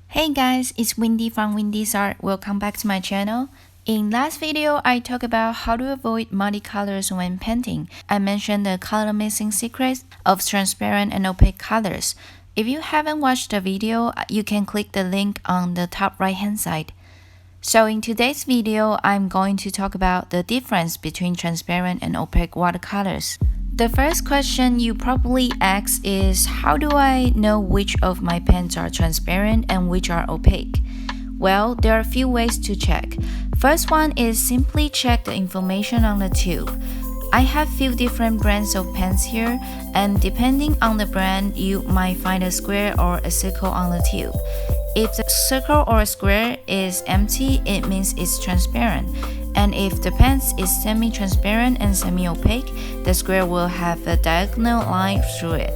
Hey guys, it's Windy from Windys.Art. Welcome back to my channel. In last video, I talked about how to avoid muddy colors when painting. I mentioned the color mixing secrets of transparent and opaque colors. If you haven't watched the video, you can click the link on the top right hand side. So in today's video, I'm going to talk about the difference between transparent and opaque watercolors. The first question you probably ask is, how do I know which of my paints are transparent and which are opaque? Well, there are a few ways to check. First one is simply check the information on the tube. I have few different brands of pens here, and depending on the brand, you might find a square or a circle on the tube. If the circle or square is empty, it means it's transparent. And if the pen is semi-transparent and semi-opaque, the square will have a diagonal line through it.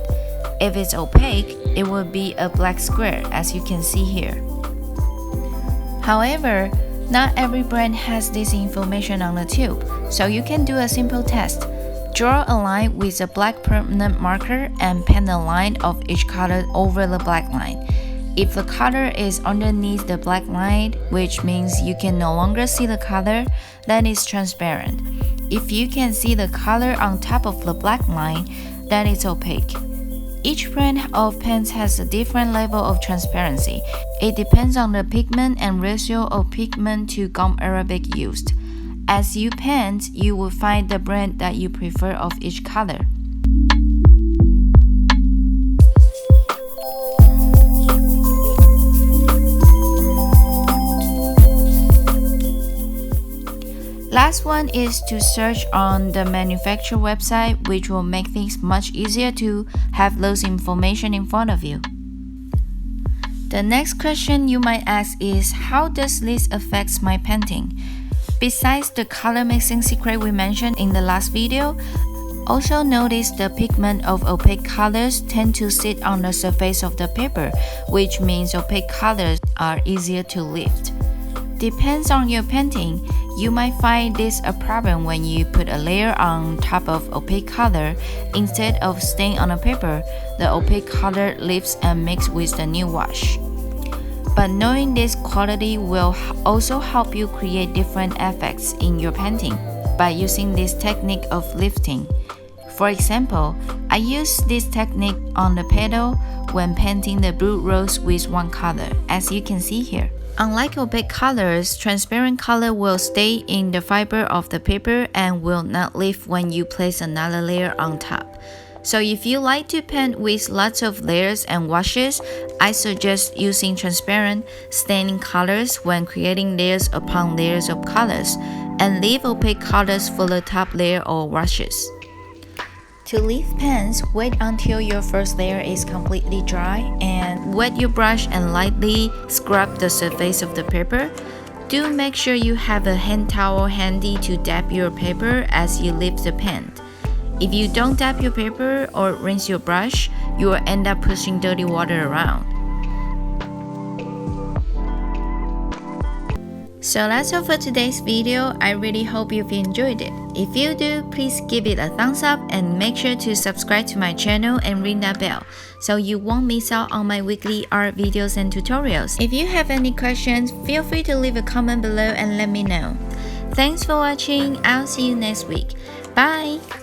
If it's opaque, it will be a black square, as you can see here. However, not every brand has this information on the tube, so you can do a simple test. Draw a line with a black permanent marker and paint a line of each color over the black line. If the color is underneath the black line, which means you can no longer see the color, then it's transparent. If you can see the color on top of the black line, then it's opaque. Each brand of pens has a different level of transparency. It depends on the pigment and ratio of pigment to gum arabic used. As you paint, you will find the brand that you prefer of each color. Last one is to search on the manufacturer website, which will make things much easier to have those information in front of you. The next question you might ask is, how does this affect my painting? Besides the color mixing secret we mentioned in the last video, also notice the pigment of opaque colors tend to sit on the surface of the paper, which means opaque colors are easier to lift. Depends on your painting. You might find this a problem when you put a layer on top of opaque color. Instead of staying on the paper, the opaque color lifts and mixes with the new wash. But knowing this quality will also help you create different effects in your painting by using this technique of lifting. For example, I use this technique on the petal when painting the blue rose with one color, as you can see here. Unlike opaque colors, transparent color will stay in the fiber of the paper and will not lift when you place another layer on top. So if you like to paint with lots of layers and washes, I suggest using transparent, staining colors when creating layers upon layers of colors, and leave opaque colors for the top layer or washes. To lift pens, wait until your first layer is completely dry and wet your brush and lightly scrub the surface of the paper. Do make sure you have a hand towel handy to dab your paper as you lift the pen. If you don't dab your paper or rinse your brush, you will end up pushing dirty water around. So that's all for today's video. I really hope you've enjoyed it. If you do, please give it a thumbs up and make sure to subscribe to my channel and ring that bell so you won't miss out on my weekly art videos and tutorials. If you have any questions, feel free to leave a comment below and let me know. Thanks for watching. I'll see you next week. Bye!